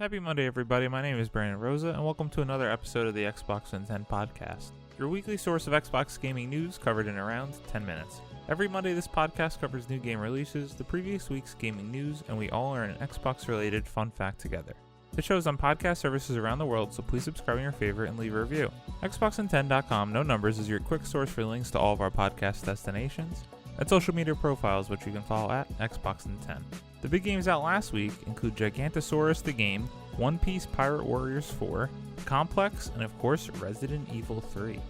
Happy Monday, everybody. My name is Brandon Rosa, and welcome to another episode of the Xbox and 10 podcast, your weekly source of Xbox gaming news covered in around 10 minutes. Every Monday, this podcast covers new game releases, the previous week's gaming news, and we all learn an Xbox-related fun fact together. The show is on podcast services around the world, so please subscribe on your favorite and leave a review. Xboxand10.com, no numbers, is your quick source for links to all of our podcast destinations, and social media profiles, which you can follow at Xboxand10. The big games out last week include Gigantosaurus the Game, One Piece Pirate Warriors 4, Complex, and of course Resident Evil 3.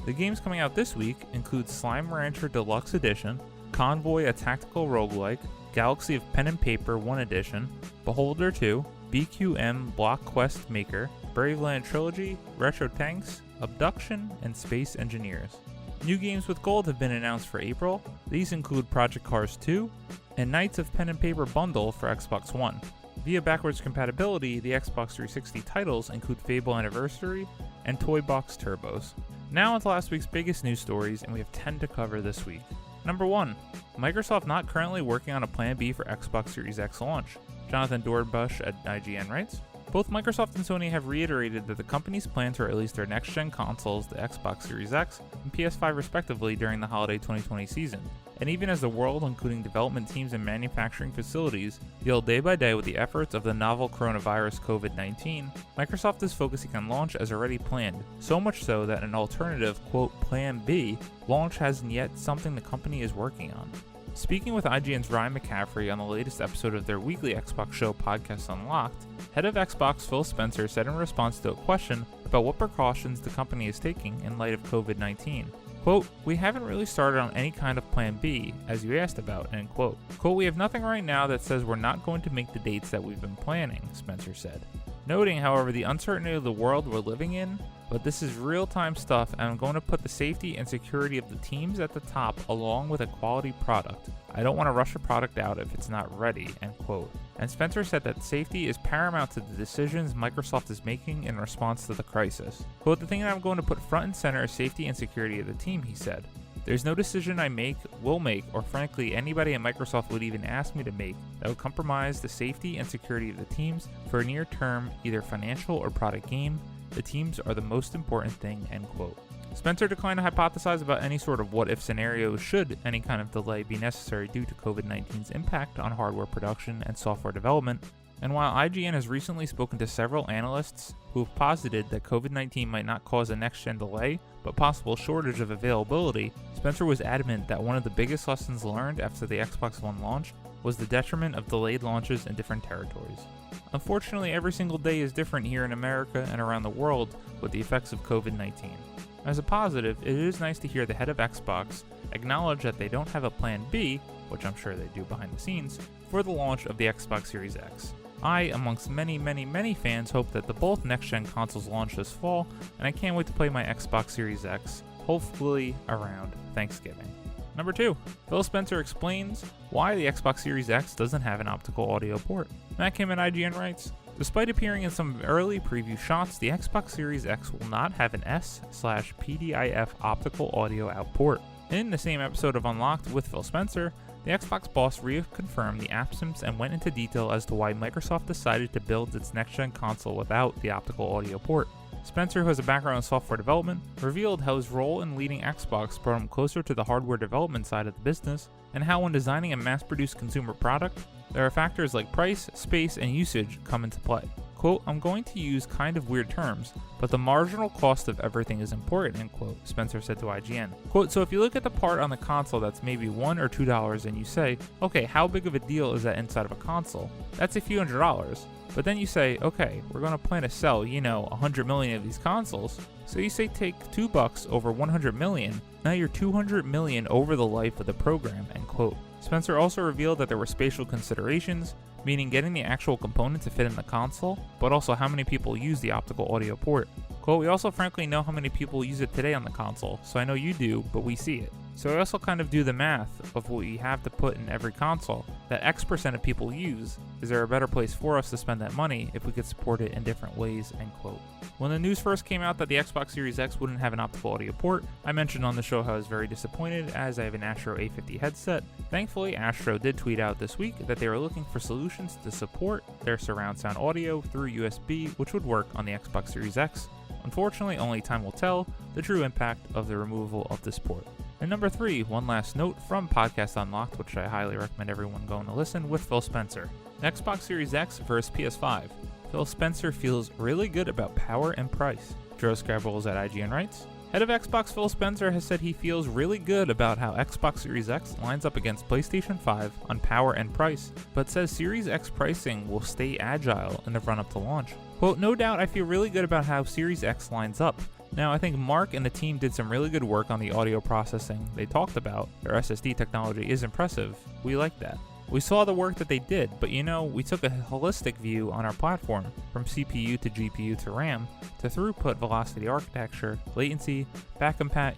The games coming out this week include Slime Rancher Deluxe Edition, Convoy a Tactical Roguelike, Galaxy of Pen and Paper 1 Edition, Beholder 2, BQM Block Quest Maker, Braveland Trilogy, Retro Tanks, Abduction, and Space Engineers. New games with gold have been announced for April. These include Project Cars 2 and Knights of Pen and Paper Bundle for Xbox One. Via backwards compatibility, the Xbox 360 titles include Fable Anniversary and Toy Box Turbos. Now onto last week's biggest news stories, and we have 10 to cover this week. Number 1. Microsoft not currently working on a plan B for Xbox Series X launch. Jonathan Dornbush at IGN writes, both Microsoft and Sony have reiterated that the companies plan to release their next-gen consoles, the Xbox Series X and PS5 respectively, during the holiday 2020 season. And even as the world, including development teams and manufacturing facilities, deal day by day with the efforts of the novel coronavirus COVID-19, Microsoft is focusing on launch as already planned, so much so that an alternative, quote, Plan B, launch hasn't yet something the company is working on. Speaking with IGN's Ryan McCaffrey on the latest episode of their weekly Xbox show Podcast Unlocked, head of Xbox Phil Spencer said in response to a question about what precautions the company is taking in light of COVID-19, quote, we haven't really started on any kind of plan B, as you asked about, end quote. Quote, we have nothing right now that says we're not going to make the dates that we've been planning, Spencer said. Noting, however, the uncertainty of the world we're living in, but this is real-time stuff, and I'm going to put the safety and security of the teams at the top along with a quality product. I don't want to rush a product out if it's not ready, end quote. And Spencer said that safety is paramount to the decisions Microsoft is making in response to the crisis. Quote, the thing that I'm going to put front and center is safety and security of the team, he said. There's no decision I make, will make, or frankly anybody at Microsoft would even ask me to make that would compromise the safety and security of the teams for a near-term, either financial or product gain. The teams are the most important thing, end quote. Spencer declined to hypothesize about any sort of what-if scenarios should any kind of delay be necessary due to COVID-19's impact on hardware production and software development, and while IGN has recently spoken to several analysts who have posited that COVID-19 might not cause a next-gen delay, but possible shortage of availability, Spencer was adamant that one of the biggest lessons learned after the Xbox One launch was the detriment of delayed launches in different territories. Unfortunately, every single day is different here in America and around the world with the effects of COVID-19. As a positive, it is nice to hear the head of Xbox acknowledge that they don't have a plan B, which I'm sure they do behind the scenes, for the launch of the Xbox Series X. I, amongst many fans, hope that the both next-gen consoles launch this fall, and I can't wait to play my Xbox Series X, hopefully around Thanksgiving. Number 2, Phil Spencer explains why the Xbox Series X doesn't have an optical audio port. Matt Kim at IGN writes, despite appearing in some early preview shots, the Xbox Series X will not have an S/PDIF optical audio out port. In the same episode of Unlocked with Phil Spencer, the Xbox boss reconfirmed the absence and went into detail as to why Microsoft decided to build its next-gen console without the optical audio port. Spencer, who has a background in software development, revealed how his role in leading Xbox brought him closer to the hardware development side of the business, and how when designing a mass-produced consumer product, there are factors like price, space, and usage come into play. Quote, I'm going to use kind of weird terms, but the marginal cost of everything is important, end quote, Spencer said to IGN. Quote, so if you look at the part on the console that's maybe $1 or $2 and you say, okay, how big of a deal is that inside of a console? That's a few $100s. But then you say, okay, we're going to plan to sell, 100 million of these consoles. So you say take $2 over 100 million, now you're 200 million over the life of the program, end quote. Spencer also revealed that there were spatial considerations, meaning getting the actual component to fit in the console, but also how many people use the optical audio port. Quote, we also frankly know how many people use it today on the console, so I know you do, but we see it. So I also kind of do the math of what we have to put in every console that X% of people use. Is there a better place for us to spend that money if we could support it in different ways, end quote. When the news first came out that the Xbox Series X wouldn't have an optical audio port, I mentioned on the show how I was very disappointed as I have an Astro A50 headset. Thankfully, Astro did tweet out this week that they were looking for solutions to support their surround sound audio through USB, which would work on the Xbox Series X. Unfortunately, only time will tell the true impact of the removal of this port. And number 3, one last note from Podcast Unlocked, which I highly recommend everyone going to listen, with Phil Spencer. Xbox Series X versus PS5. Phil Spencer feels really good about power and price. Joe Scrabbles at IGN writes, head of Xbox Phil Spencer has said he feels really good about how Xbox Series X lines up against PlayStation 5 on power and price, but says Series X pricing will stay agile in the run-up to launch. Quote, no doubt I feel really good about how Series X lines up. Now, I think Mark and the team did some really good work on the audio processing they talked about. Their SSD technology is impressive. We like that. We saw the work that they did, but we took a holistic view on our platform, from CPU to GPU to RAM, to throughput velocity architecture, latency, backcompat,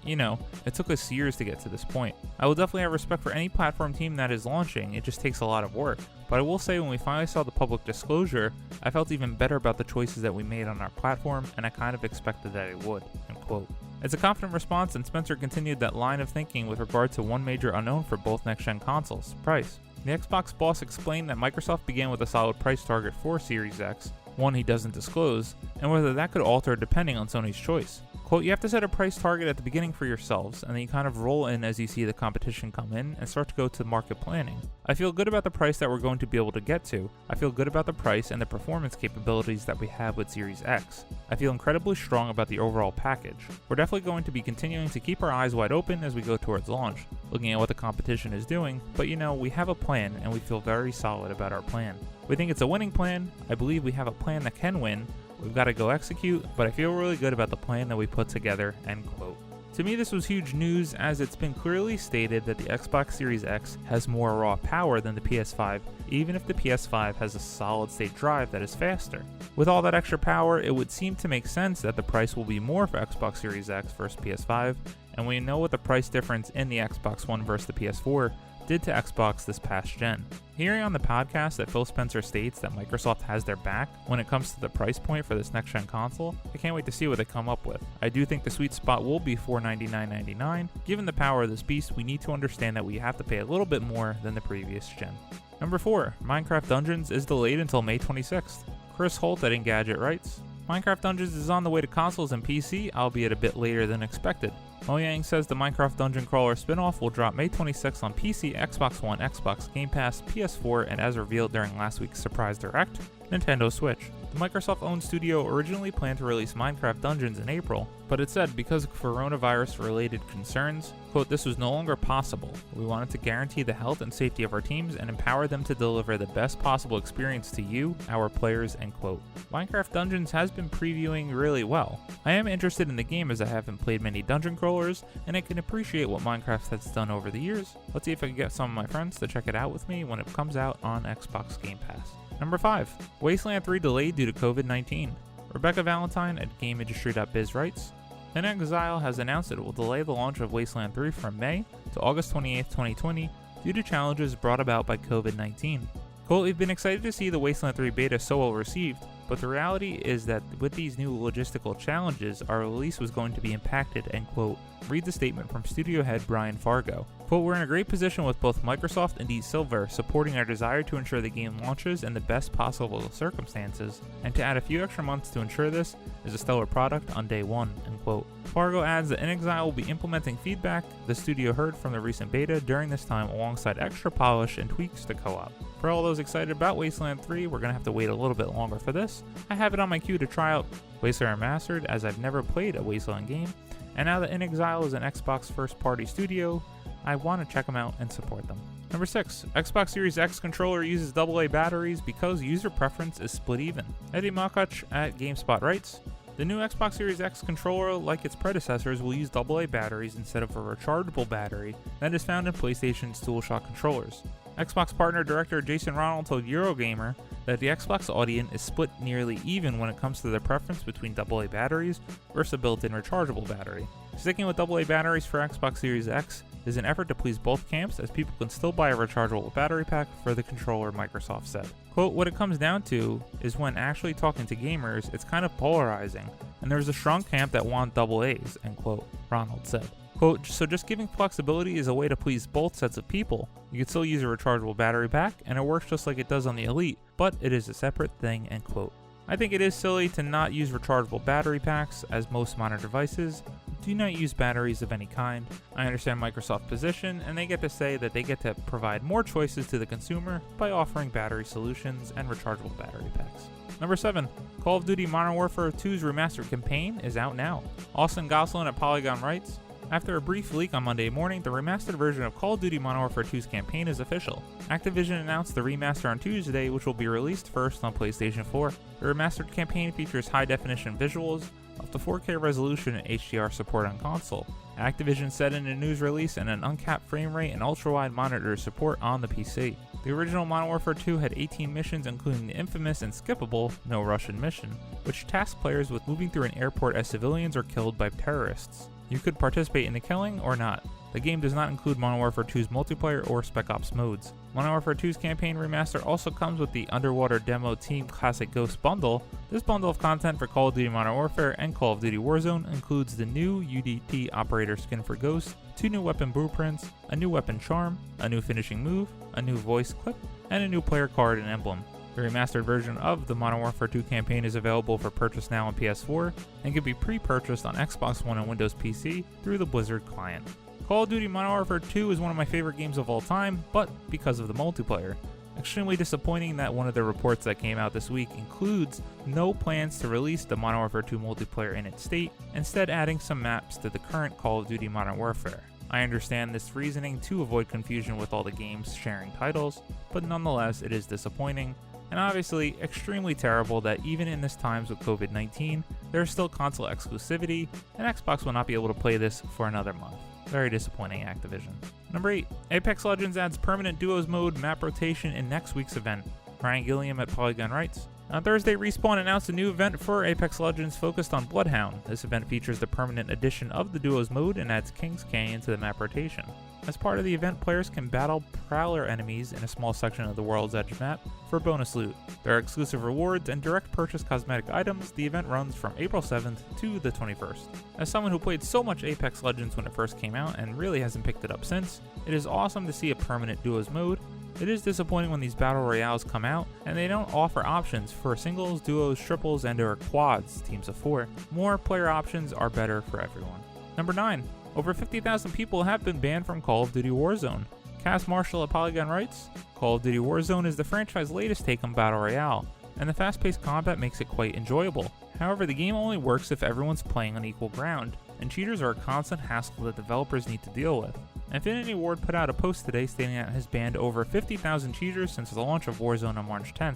it took us years to get to this point. I will definitely have respect for any platform team that is launching, it just takes a lot of work. But I will say when we finally saw the public disclosure, I felt even better about the choices that we made on our platform, and I kind of expected that it would, end quote. It's a confident response, and Spencer continued that line of thinking with regard to one major unknown for both next-gen consoles, price. The Xbox boss explained that Microsoft began with a solid price target for Series X, one he doesn't disclose, and whether that could alter depending on Sony's choice. Quote, you have to set a price target at the beginning for yourselves, and then you kind of roll in as you see the competition come in and start to go to market planning. I feel good about the price that we're going to be able to get to. I feel good about the price and the performance capabilities that we have with Series X. I feel incredibly strong about the overall package. We're definitely going to be continuing to keep our eyes wide open as we go towards launch, looking at what the competition is doing, but we have a plan and we feel very solid about our plan. We think it's a winning plan. I believe we have a plan that can win. We've got to go execute, but I feel really good about the plan that we put together, end quote. To me, this was huge news as it's been clearly stated that the Xbox Series X has more raw power than the PS5, even if the PS5 has a solid-state drive that is faster. With all that extra power, it would seem to make sense that the price will be more for Xbox Series X versus PS5, and we know what the price difference in the Xbox One versus the PS4 did to Xbox this past gen. Hearing on the podcast that Phil Spencer states that Microsoft has their back when it comes to the price point for this next-gen console, I can't wait to see what they come up with. I do think the sweet spot will be $499.99. Given the power of this beast, we need to understand that we have to pay a little bit more than the previous gen. Number 4, Minecraft Dungeons is delayed until May 26th. Chris Holt at Engadget writes, Minecraft Dungeons is on the way to consoles and PC, albeit a bit later than expected. Mojang says the Minecraft Dungeon Crawler spin-off will drop May 26th on PC, Xbox One, Xbox Game Pass, PS4, and as revealed during last week's Surprise Direct, Nintendo Switch. The Microsoft-owned studio originally planned to release Minecraft Dungeons in April, but it said because of coronavirus-related concerns, quote, this was no longer possible. We wanted to guarantee the health and safety of our teams and empower them to deliver the best possible experience to you, our players, end quote. Minecraft Dungeons has been previewing really well. I am interested in the game as I haven't played many dungeon crawlers, and I can appreciate what Minecraft has done over the years. Let's see if I can get some of my friends to check it out with me when it comes out on Xbox Game Pass. Number 5, Wasteland 3 delayed due to COVID-19. Rebecca Valentine at GameIndustry.biz writes, inXile has announced it will delay the launch of Wasteland 3 from May to August 28, 2020 due to challenges brought about by COVID-19. Quote, we've been excited to see the Wasteland 3 beta so well received, but the reality is that with these new logistical challenges, our release was going to be impacted, end quote, reads a statement from studio head Brian Fargo. Quote, we're in a great position with both Microsoft and Deep Silver supporting our desire to ensure the game launches in the best possible circumstances, and to add a few extra months to ensure this is a stellar product on day one, end quote. Fargo adds that inXile will be implementing feedback the studio heard from the recent beta during this time alongside extra polish and tweaks to co-op. For all those excited about Wasteland 3, we're going to have to wait a little bit longer for this. I have it on my queue to try out Wasteland Remastered as I've never played a Wasteland game, and now that inXile is an Xbox first-party studio, I want to check them out and support them. Number 6, Xbox Series X controller uses AA batteries because user preference is split even. Eddie Makach at GameSpot writes, the new Xbox Series X controller, like its predecessors, will use AA batteries instead of a rechargeable battery that is found in PlayStation's DualShock controllers. Xbox partner director Jason Ronald told Eurogamer that the Xbox audience is split nearly even when it comes to their preference between AA batteries versus a built-in rechargeable battery. Sticking with AA batteries for Xbox Series X, is an effort to please both camps, as people can still buy a rechargeable battery pack for the controller, Microsoft said. Quote, what it comes down to is when actually talking to gamers, it's kind of polarizing, and there's a strong camp that want double A's, end quote, Ronald said. Quote, so just giving flexibility is a way to please both sets of people. You can still use a rechargeable battery pack, and it works just like it does on the Elite, but it is a separate thing, end quote. I think it is silly to not use rechargeable battery packs, as most modern devices do not use batteries of any kind. I understand Microsoft's position, and they get to say that they get to provide more choices to the consumer by offering battery solutions and rechargeable battery packs. Number 7. Call of Duty Modern Warfare 2's remastered campaign is out now. Austin Goslin at Polygon writes, after a brief leak on Monday morning, the remastered version of Call of Duty Modern Warfare 2's campaign is official. Activision announced the remaster on Tuesday, which will be released first on PlayStation 4. The remastered campaign features high-definition visuals, up to 4K resolution and HDR support on console. Activision said in a news release, and an uncapped frame rate and ultra-wide monitor support on the PC. The original Modern Warfare 2 had 18 missions, including the infamous and skippable No Russian mission, which tasked players with moving through an airport as civilians are killed by terrorists. You could participate in the killing or not. The game does not include Modern Warfare 2's multiplayer or Spec Ops modes. Modern Warfare 2's campaign remaster also comes with the Underwater Demo Team Classic Ghost bundle. This bundle of content for Call of Duty Modern Warfare and Call of Duty Warzone includes the new UDT operator skin for Ghost, 2 new weapon blueprints, a new weapon charm, a new finishing move, a new voice clip, and a new player card and emblem. The remastered version of the Modern Warfare 2 campaign is available for purchase now on PS4 and can be pre-purchased on Xbox One and Windows PC through the Blizzard client. Call of Duty Modern Warfare 2 is one of my favorite games of all time, but because of the multiplayer. Extremely disappointing that one of the reports that came out this week includes no plans to release the Modern Warfare 2 multiplayer in its state, instead adding some maps to the current Call of Duty Modern Warfare. I understand this reasoning to avoid confusion with all the games sharing titles, but nonetheless it is disappointing, and obviously extremely terrible that even in this times with COVID-19, there is still console exclusivity, and Xbox will not be able to play this for another month. Very disappointing, Activision. Number 8. Apex Legends adds permanent duos mode map rotation in next week's event. Ryan Gilliam at Polygon writes, on Thursday, Respawn announced a new event for Apex Legends focused on Bloodhound. This event features the permanent addition of the duos mode and adds King's Canyon to the map rotation. As part of the event, players can battle Prowler enemies in a small section of the World's Edge map for bonus loot. There are exclusive rewards and direct purchase cosmetic items. The event runs from April 7th to the 21st. As someone who played so much Apex Legends when it first came out and really hasn't picked it up since, it is awesome to see a permanent duos mode. It is disappointing when these battle royales come out and they don't offer options for singles, duos, triples, and/or quads, teams of 4. More player options are better for everyone. Number 9. Over 50,000 people have been banned from Call of Duty Warzone. Cass Marshall at Polygon writes, Call of Duty Warzone is the franchise's latest take on Battle Royale, and the fast-paced combat makes it quite enjoyable. However, the game only works if everyone's playing on equal ground, and cheaters are a constant hassle that developers need to deal with. Infinity Ward put out a post today stating that it has banned over 50,000 cheaters since the launch of Warzone on March 10th.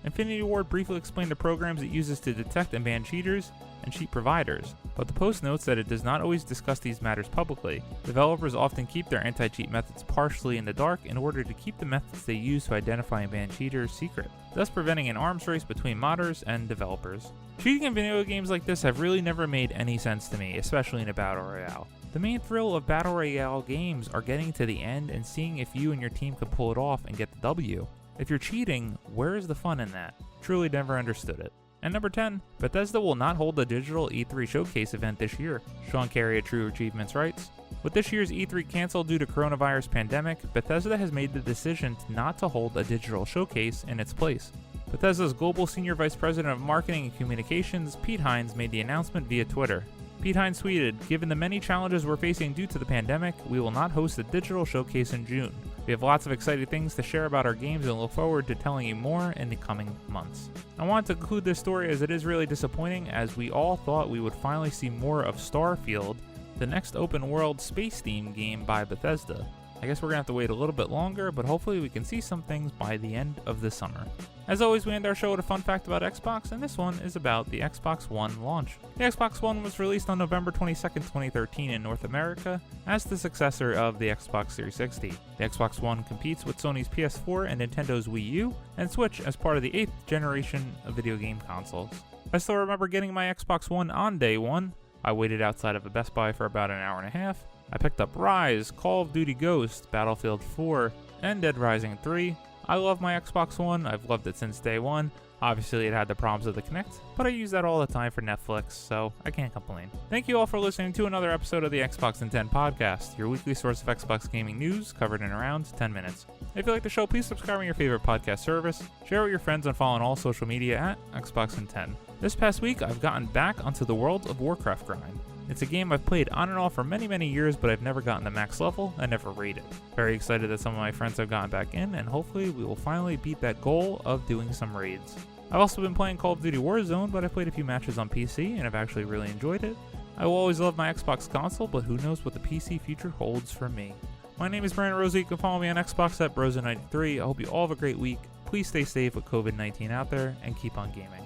Infinity Ward briefly explained the programs it uses to detect and ban cheaters and cheat providers, but the post notes that it does not always discuss these matters publicly. Developers often keep their anti-cheat methods partially in the dark in order to keep the methods they use to identify and ban cheaters secret, thus preventing an arms race between modders and developers. Cheating in video games like this have really never made any sense to me, especially in a Battle Royale. The main thrill of Battle Royale games are getting to the end and seeing if you and your team could pull it off and get the W. If you're cheating, where is the fun in that? Truly never understood it. And number 10, Bethesda will not hold a digital E3 showcase event this year. Sean Carey at True Achievements writes, with this year's E3 canceled due to coronavirus pandemic, Bethesda has made the decision not to hold a digital showcase in its place. Bethesda's Global Senior Vice President of Marketing and Communications, Pete Hines, made the announcement via Twitter. Pete Hines tweeted, given the many challenges we're facing due to the pandemic, we will not host a digital showcase in June. We have lots of exciting things to share about our games and look forward to telling you more in the coming months. I want to conclude this story as it is really disappointing, as we all thought we would finally see more of Starfield, the next open world space themed game by Bethesda. I guess we're going to have to wait a little bit longer, but hopefully we can see some things by the end of the summer. As always, we end our show with a fun fact about Xbox, and this one is about the Xbox One launch. The Xbox One was released on November 22nd, 2013 in North America as the successor of the Xbox Series 60. The Xbox One competes with Sony's PS4 and Nintendo's Wii U and Switch as part of the 8th generation of video game consoles. I still remember getting my Xbox One on day one. I waited outside of a Best Buy for about an hour and a half, I picked up Rise, Call of Duty Ghost, Battlefield 4, and Dead Rising 3. I love my Xbox One, I've loved it since day one. Obviously it had the problems of the Kinect, but I use that all the time for Netflix, so I can't complain. Thank you all for listening to another episode of the Xbox in 10 podcast, your weekly source of Xbox gaming news covered in around 10 minutes. If you like the show, please subscribe on your favorite podcast service, share with your friends, and follow on all social media at Xbox in 10. This past week, I've gotten back onto the World of Warcraft grind. It's a game I've played on and off for many years, but I've never gotten to max level and never rated. Very excited that some of my friends have gotten back in, and hopefully we will finally beat that goal of doing some raids. I've also been playing Call of Duty Warzone, but I've played a few matches on PC and I've actually really enjoyed it. I will always love my Xbox console, but who knows what the PC future holds for me. My name is Brandon Rosa. You can follow me on Xbox at Brosa93. I hope you all have a great week. Please stay safe with COVID-19 out there and keep on gaming.